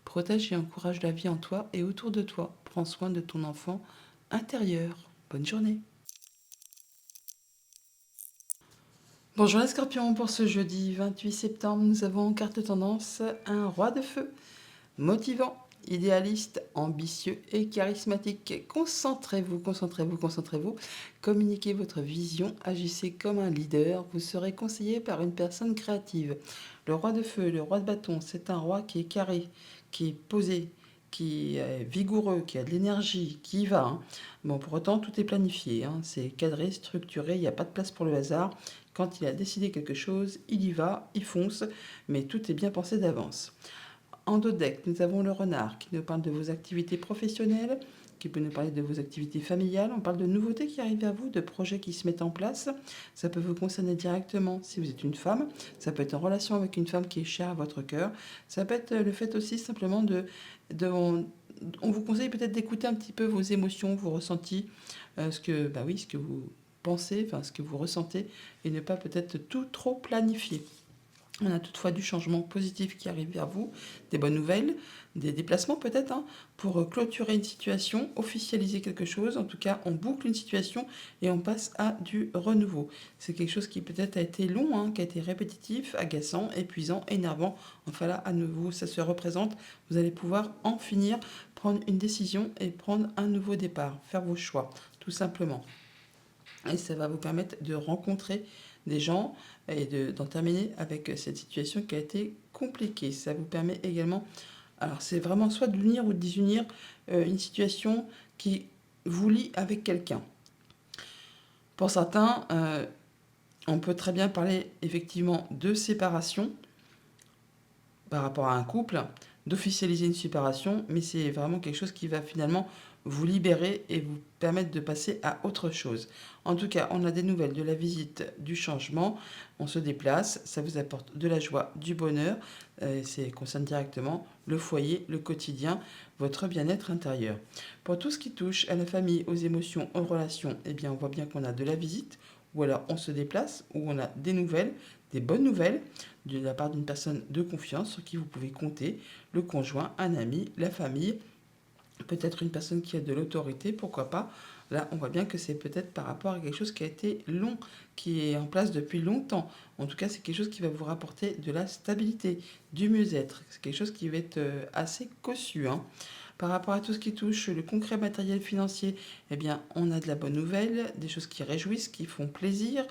Protège et encourage la vie en toi et autour de toi. Prends soin de ton enfant intérieur. Bonne journée. Bonjour les scorpions, pour ce jeudi 28 septembre, nous avons en carte tendance un roi de feu, motivant, idéaliste, ambitieux et charismatique. Concentrez-vous, concentrez-vous, concentrez-vous. Communiquez votre vision, agissez comme un leader. Vous serez conseillé par une personne créative. Le roi de feu, le roi de bâton, c'est un roi qui est carré, qui est posé, qui est vigoureux, qui a de l'énergie, qui y va. Hein. Bon, pour autant, tout est planifié. Hein. C'est cadré, structuré, il n'y a pas de place pour le hasard. Quand il a décidé quelque chose, il y va, il fonce, mais tout est bien pensé d'avance. En dos de deck, nous avons le renard qui nous parle de vos activités professionnelles, qui peut nous parler de vos activités familiales. On parle de nouveautés qui arrivent à vous, de projets qui se mettent en place. Ça peut vous concerner directement si vous êtes une femme. Ça peut être en relation avec une femme qui est chère à votre cœur. Ça peut être le fait aussi simplement on vous conseille peut-être d'écouter un petit peu vos émotions, vos ressentis, ce que vous pensez, enfin ce que vous ressentez, et ne pas peut-être tout trop planifier. On a toutefois du changement positif qui arrive vers vous, des bonnes nouvelles, des déplacements peut-être, hein, pour clôturer une situation, officialiser quelque chose. En tout cas, on boucle une situation et on passe à du renouveau. C'est quelque chose qui peut-être a été long, hein, qui a été répétitif, agaçant, épuisant, énervant. Enfin là, à nouveau, ça se représente. Vous allez pouvoir en finir, prendre une décision et prendre un nouveau départ, faire vos choix, tout simplement. Et ça va vous permettre de rencontrer des gens et d'en terminer avec cette situation qui a été compliquée. Ça vous permet également, alors c'est vraiment soit de l'unir ou de désunir une situation qui vous lie avec quelqu'un. Pour certains, on peut très bien parler effectivement de séparation par rapport à un couple, d'officialiser une séparation, mais c'est vraiment quelque chose qui va finalement vous libérer et vous permettre de passer à autre chose. En tout cas, on a des nouvelles de la visite, du changement, on se déplace, ça vous apporte de la joie, du bonheur, ça concerne directement le foyer, le quotidien, votre bien-être intérieur. Pour tout ce qui touche à la famille, aux émotions, aux relations, eh bien on voit bien qu'on a de la visite, ou alors on se déplace, ou on a des nouvelles, des bonnes nouvelles, de la part d'une personne de confiance sur qui vous pouvez compter, le conjoint, un ami, la famille, peut-être une personne qui a de l'autorité, pourquoi pas. Là, on voit bien que c'est peut-être par rapport à quelque chose qui a été long, qui est en place depuis longtemps. En tout cas, c'est quelque chose qui va vous rapporter de la stabilité, du mieux-être. C'est quelque chose qui va être assez cossu, hein. Par rapport à tout ce qui touche le concret matériel financier, eh bien, on a de la bonne nouvelle, des choses qui réjouissent, qui font plaisir,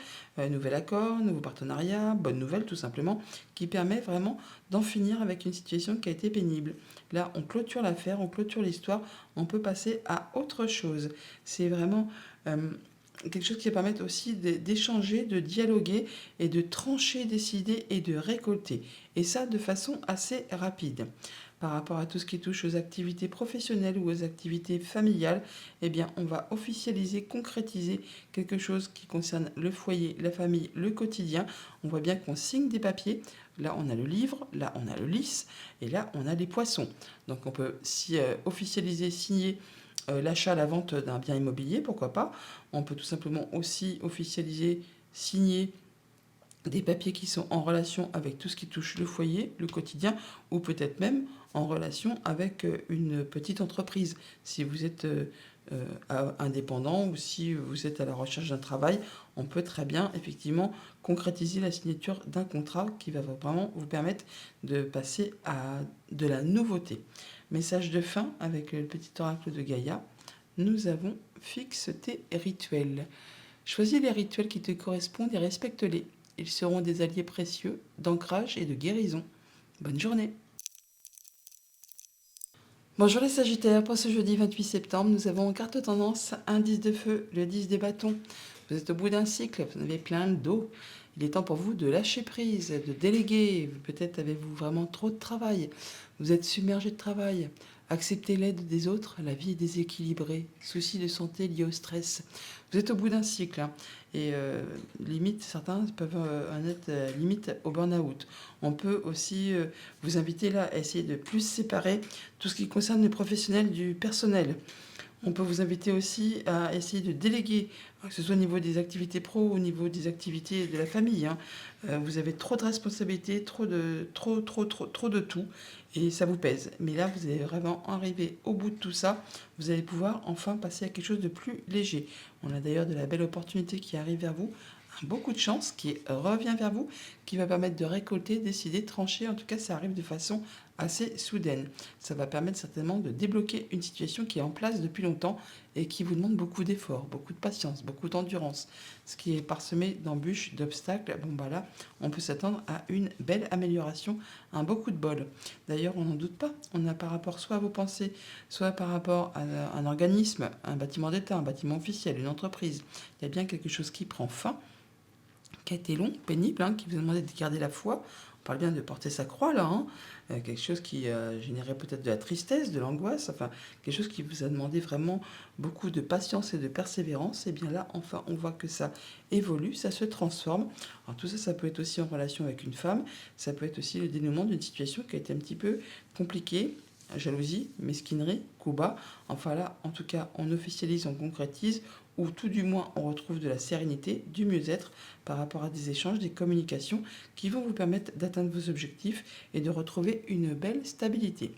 nouvel accord, nouveau partenariat, bonne nouvelle tout simplement, qui permet vraiment d'en finir avec une situation qui a été pénible. Là, on clôture l'affaire, on clôture l'histoire, on peut passer à autre chose. C'est vraiment quelque chose qui va permettre aussi d'échanger, de dialoguer et de trancher, décider et de récolter. Et ça de façon assez rapide. Par rapport à tout ce qui touche aux activités professionnelles ou aux activités familiales, eh bien, on va officialiser, concrétiser quelque chose qui concerne le foyer, la famille, le quotidien. On voit bien qu'on signe des papiers. Là, on a le livre, là, on a le lys, et là, on a les poissons. Donc, on peut officialiser, signer l'achat, la vente d'un bien immobilier, pourquoi pas. On peut tout simplement aussi officialiser, signer des papiers qui sont en relation avec tout ce qui touche le foyer, le quotidien, ou peut-être même en relation avec une petite entreprise. Si vous êtes indépendant ou si vous êtes à la recherche d'un travail, on peut très bien effectivement concrétiser la signature d'un contrat qui va vraiment vous permettre de passer à de la nouveauté. Message de fin avec le petit oracle de Gaïa. Nous avons fixe tes rituels. Choisis les rituels qui te correspondent et respecte-les. Ils seront des alliés précieux d'ancrage et de guérison. Bonne journée. Bonjour les Sagittaires, pour ce jeudi 28 septembre, nous avons en carte tendance un 10 de feu, le 10 des bâtons. Vous êtes au bout d'un cycle, vous en avez plein le dos. Il est temps pour vous de lâcher prise, de déléguer. Peut-être avez-vous vraiment trop de travail. Vous êtes submergé de travail. Acceptez l'aide des autres, la vie est déséquilibrée. Soucis de santé liés au stress. Vous êtes au bout d'un cycle, hein, et limite, certains peuvent en être limite au burn-out. On peut aussi vous inviter là à essayer de plus séparer tout ce qui concerne le professionnel du personnel. On peut vous inviter aussi à essayer de déléguer, que ce soit au niveau des activités pro ou au niveau des activités de la famille, hein. Vous avez trop de responsabilités, trop de tout, et ça vous pèse. Mais là, vous allez vraiment arriver au bout de tout ça. Vous allez pouvoir enfin passer à quelque chose de plus léger. On a d'ailleurs de la belle opportunité qui arrive vers vous, un beau coup de chance qui revient vers vous, qui va permettre de récolter, décider, trancher. En tout cas, ça arrive de façon assez soudaine. Ça va permettre certainement de débloquer une situation qui est en place depuis longtemps et qui vous demande beaucoup d'efforts, beaucoup de patience, beaucoup d'endurance. Ce qui est parsemé d'embûches, d'obstacles, bon bah là, on peut s'attendre à une belle amélioration, un beau coup de bol. D'ailleurs, on n'en doute pas, on a par rapport soit à vos pensées, soit par rapport à un organisme, un bâtiment d'État, un bâtiment officiel, une entreprise. Il y a bien quelque chose qui prend fin, qui a été long, pénible, hein, qui vous a demandé de garder la foi. On parle bien de porter sa croix là, hein. Quelque chose qui générait peut-être de la tristesse, de l'angoisse, enfin quelque chose qui vous a demandé vraiment beaucoup de patience et de persévérance. Et bien là, enfin, on voit que ça évolue, ça se transforme. Alors tout ça, ça peut être aussi en relation avec une femme, ça peut être aussi le dénouement d'une situation qui a été un petit peu compliquée. Jalousie, mesquinerie, coup bas. Enfin là, en tout cas, on officialise, on concrétise, ou tout du moins on retrouve de la sérénité, du mieux-être par rapport à des échanges, des communications qui vont vous permettre d'atteindre vos objectifs et de retrouver une belle stabilité.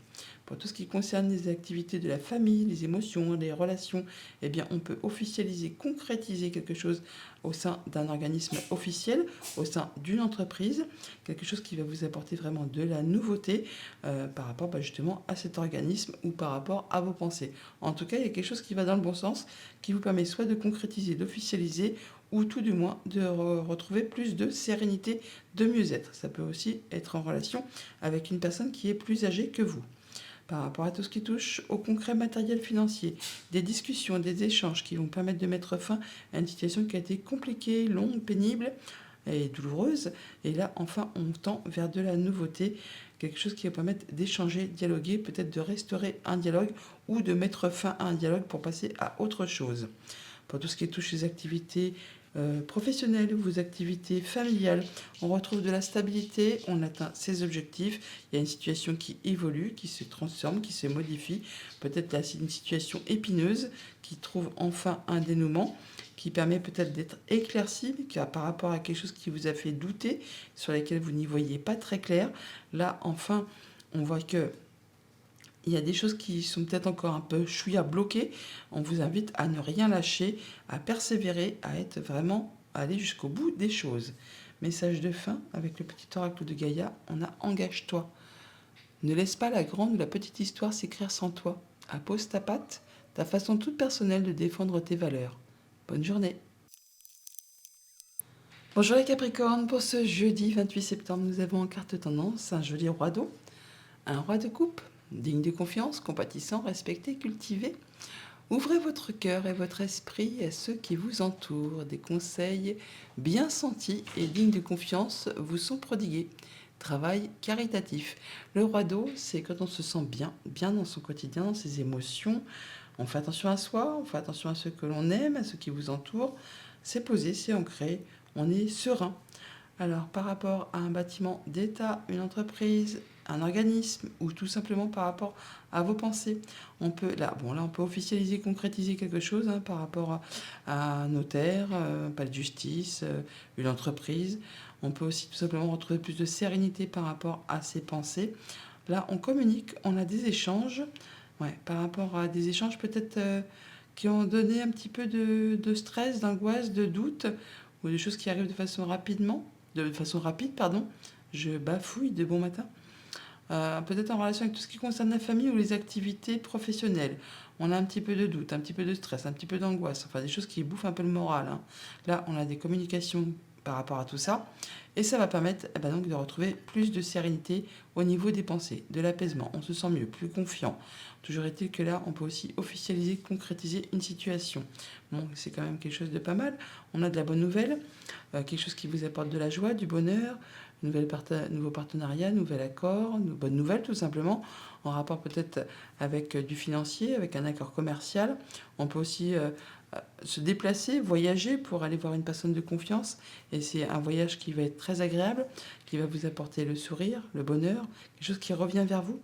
Pour tout ce qui concerne les activités de la famille, les émotions, les relations, eh bien on peut officialiser, concrétiser quelque chose au sein d'un organisme officiel, au sein d'une entreprise, quelque chose qui va vous apporter vraiment de la nouveauté par rapport justement à cet organisme ou par rapport à vos pensées. En tout cas, il y a quelque chose qui va dans le bon sens, qui vous permet soit de concrétiser, d'officialiser, ou tout du moins de retrouver plus de sérénité, de mieux-être. Ça peut aussi être en relation avec une personne qui est plus âgée que vous. Par rapport à tout ce qui touche au concret matériel financier, des discussions, des échanges qui vont permettre de mettre fin à une situation qui a été compliquée, longue, pénible et douloureuse. Et là, enfin, on tend vers de la nouveauté, quelque chose qui va permettre d'échanger, dialoguer, peut-être de restaurer un dialogue ou de mettre fin à un dialogue pour passer à autre chose. Pour tout ce qui touche les activités professionnelles, vos activités familiales, on retrouve de la stabilité, on atteint ses objectifs, il y a une situation qui évolue, qui se transforme, qui se modifie, peut-être là c'est une situation épineuse qui trouve enfin un dénouement, qui permet peut-être d'être éclairci par rapport à quelque chose qui vous a fait douter, sur lesquels vous n'y voyez pas très clair. Là enfin on voit que il y a des choses qui sont peut-être encore un peu chouïa bloquées. On vous invite à ne rien lâcher, à persévérer, à être vraiment, à aller jusqu'au bout des choses. Message de fin avec le petit oracle de Gaïa, on a engage-toi. Ne laisse pas la grande ou la petite histoire s'écrire sans toi. Appose ta patte, ta façon toute personnelle de défendre tes valeurs. Bonne journée. Bonjour les Capricornes, pour ce jeudi 28 septembre, nous avons en carte tendance un joli roi d'eau, un roi de coupe, digne de confiance, compatissant, respecté, cultivé. Ouvrez votre cœur et votre esprit à ceux qui vous entourent. Des conseils bien sentis et dignes de confiance vous sont prodigués. Travail caritatif. Le roi d'eau, c'est quand on se sent bien, bien dans son quotidien, dans ses émotions. On fait attention à soi, on fait attention à ceux que l'on aime, à ceux qui vous entourent. C'est posé, c'est ancré, on est serein. Alors, par rapport à un bâtiment d'État, une entreprise, un organisme, ou tout simplement par rapport à vos pensées, on peut, on peut officialiser, concrétiser quelque chose par rapport à un notaire, un palais de justice, une entreprise. On peut aussi tout simplement retrouver plus de sérénité par rapport à ses pensées. Là, on communique, on a des échanges, par rapport à des échanges peut-être qui ont donné un petit peu de stress, d'angoisse, de doute, ou des choses qui arrivent de façon rapide, pardon. Je bafouille de bon matin. Peut-être en relation avec tout ce qui concerne la famille ou les activités professionnelles. On a un petit peu de doute, un petit peu de stress, un petit peu d'angoisse, enfin des choses qui bouffent un peu le moral. Là, on a des communications par rapport à tout ça. Et ça va permettre donc de retrouver plus de sérénité au niveau des pensées, de l'apaisement. On se sent mieux, plus confiant. Toujours est-il que là, on peut aussi officialiser, concrétiser une situation. Bon, c'est quand même quelque chose de pas mal. On a de la bonne nouvelle, quelque chose qui vous apporte de la joie, du bonheur, nouveau partenariat, nouvel accord, une bonne nouvelle tout simplement, en rapport peut-être avec du financier, avec un accord commercial. On peut aussi se déplacer, voyager pour aller voir une personne de confiance. Et c'est un voyage qui va être très agréable, qui va vous apporter le sourire, le bonheur, quelque chose qui revient vers vous,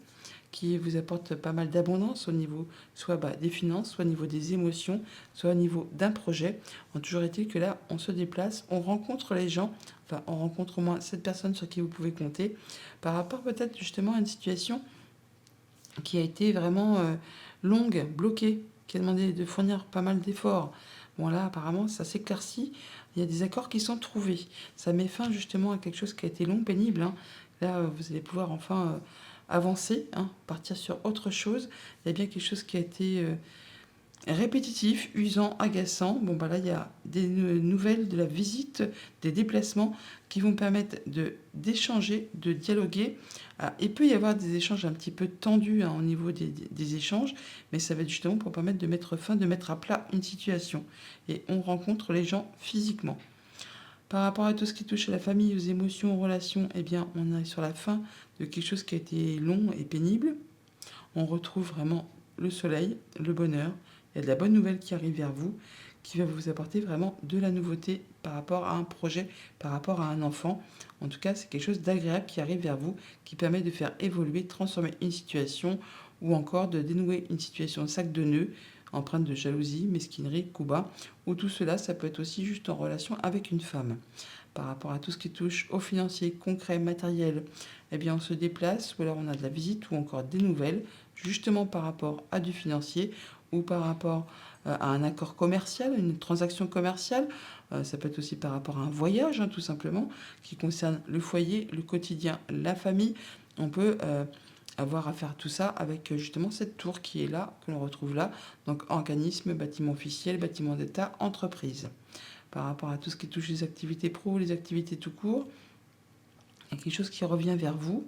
qui vous apporte pas mal d'abondance au niveau soit des finances, soit au niveau des émotions, soit au niveau d'un projet. Toujours est-il que là, on se déplace, on rencontre les gens, enfin on rencontre au moins cette personne sur qui vous pouvez compter, par rapport peut-être justement à une situation qui a été vraiment longue, bloquée, qui a demandé de fournir pas mal d'efforts. Bon là, apparemment, ça s'éclaircit, il y a des accords qui sont trouvés. Ça met fin justement à quelque chose qui a été long, pénible. Là, vous allez pouvoir enfin avancer, partir sur autre chose. Il y a bien quelque chose qui a été répétitif, usant, agaçant. Bon, là, il y a des nouvelles de la visite, des déplacements qui vont permettre d'échanger, de dialoguer. Il peut y avoir des échanges un petit peu tendus au niveau des échanges, mais ça va être justement pour permettre de mettre fin, de mettre à plat une situation. Et on rencontre les gens physiquement. Par rapport à tout ce qui touche à la famille, aux émotions, aux relations, eh bien, on est sur la fin de quelque chose qui a été long et pénible. On retrouve vraiment le soleil, le bonheur. Il y a de la bonne nouvelle qui arrive vers vous, qui va vous apporter vraiment de la nouveauté par rapport à un projet, par rapport à un enfant. En tout cas, c'est quelque chose d'agréable qui arrive vers vous, qui permet de faire évoluer, transformer une situation ou encore de dénouer une situation sac de nœuds, empreinte de jalousie, mesquinerie, coup bas, ou tout cela, ça peut être aussi juste en relation avec une femme. Par rapport à tout ce qui touche au financier, concret, matériel, eh bien on se déplace, ou alors on a de la visite ou encore des nouvelles, justement par rapport à du financier ou par rapport à un accord commercial, une transaction commerciale. Ça peut être aussi par rapport à un voyage, tout simplement, qui concerne le foyer, le quotidien, la famille. On peut avoir à faire tout ça avec justement cette tour qui est là, que l'on retrouve là. Donc organisme, bâtiment officiel, bâtiment d'État, entreprise. Par rapport à tout ce qui touche les activités pro, les activités tout court, il y a quelque chose qui revient vers vous,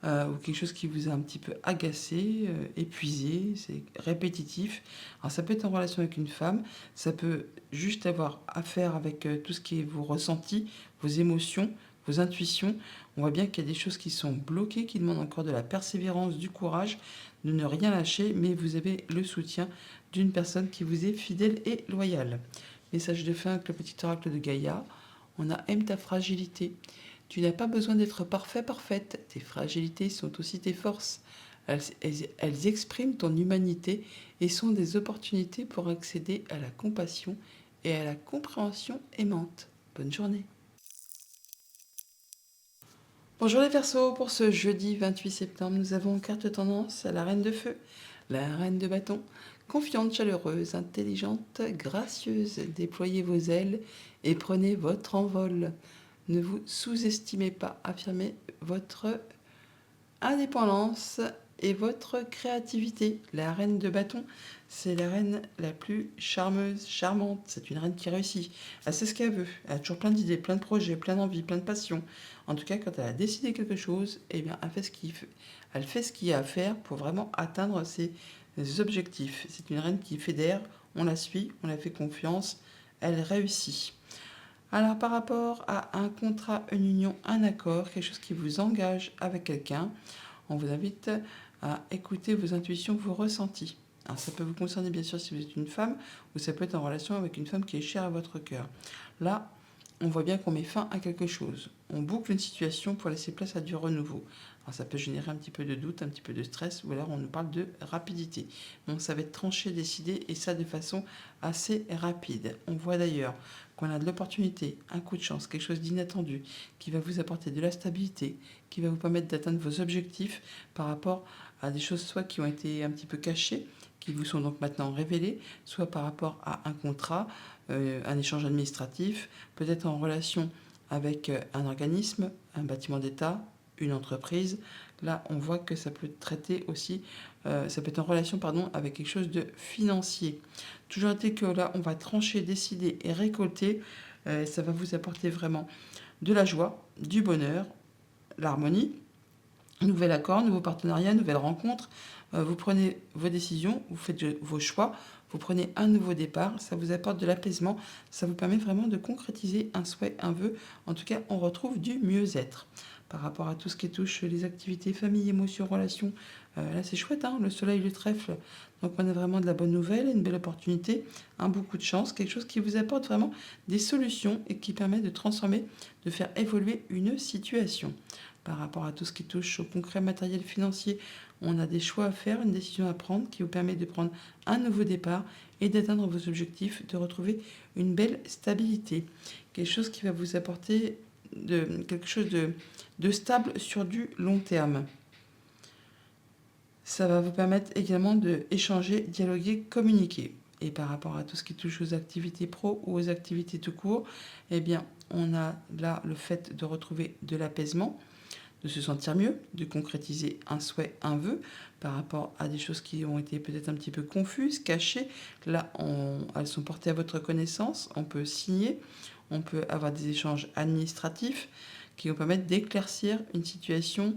ou quelque chose qui vous a un petit peu agacé, épuisé, c'est répétitif. Alors ça peut être en relation avec une femme, ça peut juste avoir à faire avec tout ce qui est vos ressentis, vos émotions, vos intuitions. On voit bien qu'il y a des choses qui sont bloquées, qui demandent encore de la persévérance, du courage, de ne rien lâcher, mais vous avez le soutien d'une personne qui vous est fidèle et loyale. Message de fin avec le petit oracle de Gaïa. On a aime ta fragilité. Tu n'as pas besoin d'être parfait, parfaite. Tes fragilités sont aussi tes forces. Elles expriment ton humanité et sont des opportunités pour accéder à la compassion et à la compréhension aimante. Bonne journée. Bonjour les Verseaux, pour ce jeudi 28 septembre, nous avons en carte tendance à la reine de feu, la reine de bâton, confiante, chaleureuse, intelligente, gracieuse. Déployez vos ailes et prenez votre envol. Ne vous sous-estimez pas, affirmez votre indépendance et votre créativité. La reine de bâton, c'est la reine la plus charmeuse, charmante. C'est une reine qui réussit. Elle sait ce qu'elle veut. Elle a toujours plein d'idées, plein de projets, plein d'envies, plein de passions. En tout cas, quand elle a décidé quelque chose, eh bien, elle fait ce qu'il y a à faire pour vraiment atteindre ses objectifs. C'est une reine qui fédère. On la suit, on la fait confiance. Elle réussit. Alors, par rapport à un contrat, une union, un accord, quelque chose qui vous engage avec quelqu'un, on vous invite à écouter vos intuitions, vos ressentis. Alors, ça peut vous concerner bien sûr si vous êtes une femme, ou ça peut être en relation avec une femme qui est chère à votre cœur. Là, on voit bien qu'on met fin à quelque chose. On boucle une situation pour laisser place à du renouveau. Alors, ça peut générer un petit peu de doute, un petit peu de stress, ou alors on nous parle de rapidité. Donc ça va être tranché, décidé, et ça de façon assez rapide. On voit d'ailleurs qu'on a de l'opportunité, un coup de chance, quelque chose d'inattendu, qui va vous apporter de la stabilité, qui va vous permettre d'atteindre vos objectifs par rapport à des choses soit qui ont été un petit peu cachées, qui vous sont donc maintenant révélées, soit par rapport à un contrat, un échange administratif, peut-être en relation avec un organisme, un bâtiment d'État, une entreprise. Là, on voit que ça peut traiter aussi, ça peut être en relation avec quelque chose de financier. Toujours est-il que là, on va trancher, décider et récolter. Ça va vous apporter vraiment de la joie, du bonheur, l'harmonie, nouvel accord, nouveau partenariat, nouvelle rencontre. Vous prenez vos décisions, vous faites vos choix, vous prenez un nouveau départ, ça vous apporte de l'apaisement, ça vous permet vraiment de concrétiser un souhait, un vœu. En tout cas, on retrouve du mieux-être. Par rapport à tout ce qui touche les activités, famille, émotions, relations, là c'est chouette, hein, le soleil, le trèfle. Donc on a vraiment de la bonne nouvelle, une belle opportunité, un beaucoup de chance, quelque chose qui vous apporte vraiment des solutions et qui permet de transformer, de faire évoluer une situation. Par rapport à tout ce qui touche au concret matériel financier, on a des choix à faire, une décision à prendre qui vous permet de prendre un nouveau départ et d'atteindre vos objectifs, de retrouver une belle stabilité. Quelque chose qui va vous apporter quelque chose de stable sur du long terme. Ça va vous permettre également d'échanger, dialoguer, communiquer. Et par rapport à tout ce qui touche aux activités pro ou aux activités tout court, eh bien, on a là le fait de retrouver de l'apaisement, de se sentir mieux, de concrétiser un souhait, un vœu, par rapport à des choses qui ont été peut-être un petit peu confuses, cachées. Là, elles sont portées à votre connaissance, on peut signer, on peut avoir des échanges administratifs qui vont permettre d'éclaircir une situation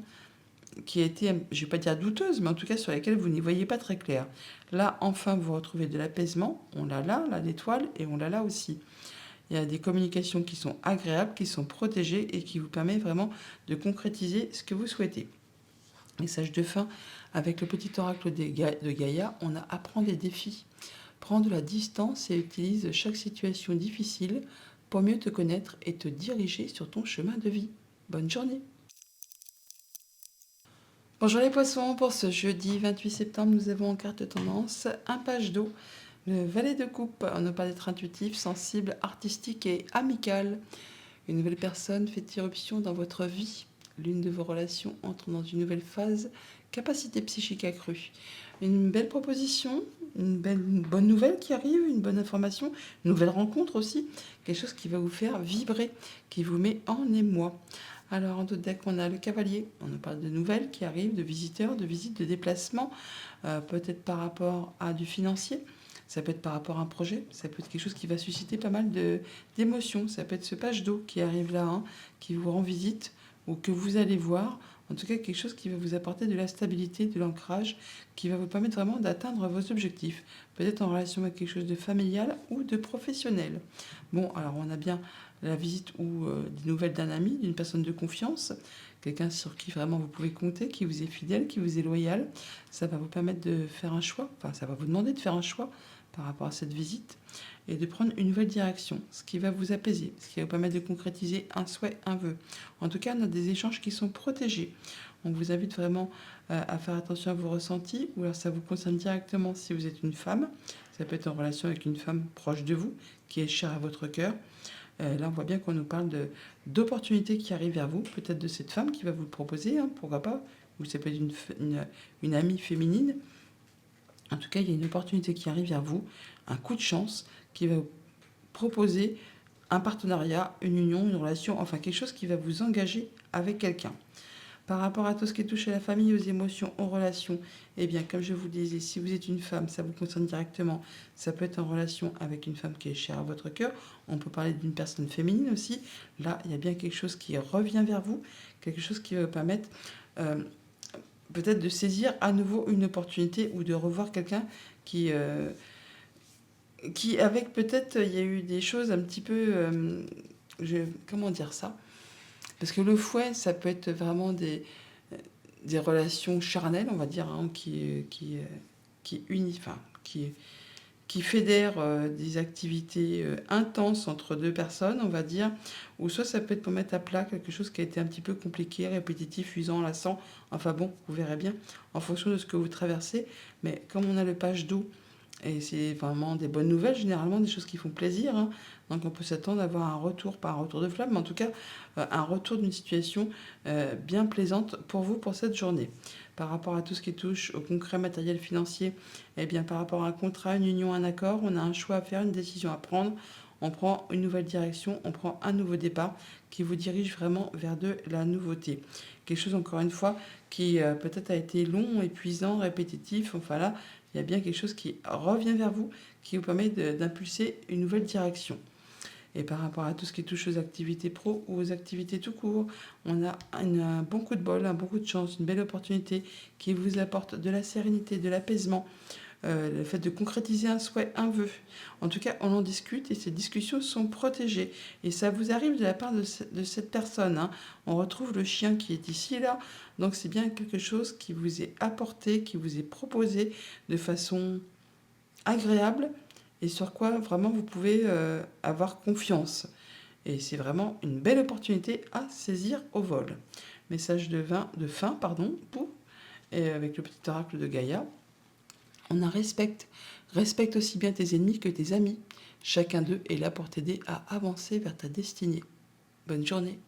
qui a été, je ne vais pas dire douteuse, mais en tout cas sur laquelle vous n'y voyez pas très clair. Là, enfin, vous retrouvez de l'apaisement, on l'a là, l'étoile, et on l'a là aussi. Il y a des communications qui sont agréables, qui sont protégées et qui vous permettent vraiment de concrétiser ce que vous souhaitez. Message de fin, avec le petit oracle de Gaïa, on a apprend des défis. Prends de la distance et utilise chaque situation difficile pour mieux te connaître et te diriger sur ton chemin de vie. Bonne journée. Bonjour les poissons, pour ce jeudi 28 septembre, nous avons en carte tendance un page d'eau, le valet de coupe. On ne pas d'être intuitif, sensible, artistique et amical. Une nouvelle personne fait irruption dans votre vie. L'une de vos relations entre dans une nouvelle phase, capacité psychique accrue. Une belle proposition, une bonne nouvelle qui arrive, une bonne information, une nouvelle rencontre aussi, quelque chose qui va vous faire vibrer, qui vous met en émoi. Alors en d'autres decks, on a le cavalier, on nous parle de nouvelles qui arrivent, de visiteurs, de visites, de déplacements, peut-être par rapport à du financier. Ça peut être par rapport à un projet, ça peut être quelque chose qui va susciter pas mal d'émotions. Ça peut être ce page d'eau qui arrive là, hein, qui vous rend visite ou que vous allez voir. En tout cas, quelque chose qui va vous apporter de la stabilité, de l'ancrage, qui va vous permettre vraiment d'atteindre vos objectifs. Peut-être en relation avec quelque chose de familial ou de professionnel. Bon, alors on a bien la visite ou des nouvelles d'un ami, d'une personne de confiance, quelqu'un sur qui vraiment vous pouvez compter, qui vous est fidèle, qui vous est loyal. Ça va vous permettre de faire un choix, enfin ça va vous demander de faire un choix par rapport à cette visite et de prendre une nouvelle direction, ce qui va vous apaiser, ce qui va vous permettre de concrétiser un souhait, un vœu. En tout cas, on a des échanges qui sont protégés. On vous invite vraiment à faire attention à vos ressentis, ou alors ça vous concerne directement si vous êtes une femme. Ça peut être en relation avec une femme proche de vous, qui est chère à votre cœur. Là, on voit bien qu'on nous parle d'opportunités qui arrivent vers vous, peut-être de cette femme qui va vous le proposer, hein, pourquoi pas, ou ça peut être une amie féminine. En tout cas, il y a une opportunité qui arrive vers vous, un coup de chance qui va vous proposer un partenariat, une union, une relation, enfin quelque chose qui va vous engager avec quelqu'un. Par rapport à tout ce qui touche à la famille, aux émotions, aux relations, eh bien, comme je vous le disais, si vous êtes une femme, ça vous concerne directement. Ça peut être en relation avec une femme qui est chère à votre cœur. On peut parler d'une personne féminine aussi. Là, il y a bien quelque chose qui revient vers vous, quelque chose qui va vous permettre peut-être de saisir à nouveau une opportunité ou de revoir quelqu'un qui avec peut-être, il y a eu des choses un petit peu... comment dire ça? Parce que le fouet, ça peut être vraiment des relations charnelles, on va dire, hein, qui unissent, enfin, qui fédèrent des activités intenses entre deux personnes, on va dire, ou soit ça peut être pour mettre à plat quelque chose qui a été un petit peu compliqué, répétitif, usant, lassant. Enfin bon, vous verrez bien en fonction de ce que vous traversez. Mais comme on a le page d'eau, et c'est vraiment des bonnes nouvelles, généralement des choses qui font plaisir, hein. Donc on peut s'attendre à avoir un retour, pas un retour de flamme, mais en tout cas un retour d'une situation bien plaisante pour vous pour cette journée. Par rapport à tout ce qui touche au concret matériel financier, eh bien par rapport à un contrat, une union, un accord, on a un choix à faire, une décision à prendre. On prend une nouvelle direction, on prend un nouveau départ qui vous dirige vraiment vers de la nouveauté. Quelque chose, encore une fois, qui peut-être a été long, épuisant, répétitif. Enfin là, il y a bien quelque chose qui revient vers vous, qui vous permet d'impulser une nouvelle direction. Et par rapport à tout ce qui touche aux activités pro ou aux activités tout court, on a un bon coup de bol, un bon coup de chance, une belle opportunité qui vous apporte de la sérénité, de l'apaisement, le fait de concrétiser un souhait, un vœu. En tout cas, on en discute et ces discussions sont protégées. Et ça vous arrive de la part de cette personne, hein. On retrouve le chien qui est ici et là. Donc c'est bien quelque chose qui vous est apporté, qui vous est proposé de façon agréable et sur quoi vraiment vous pouvez avoir confiance. Et c'est vraiment une belle opportunité à saisir au vol. Message de fin, pour, et avec le petit oracle de Gaïa. On a respecte aussi bien tes ennemis que tes amis. Chacun d'eux est là pour t'aider à avancer vers ta destinée. Bonne journée.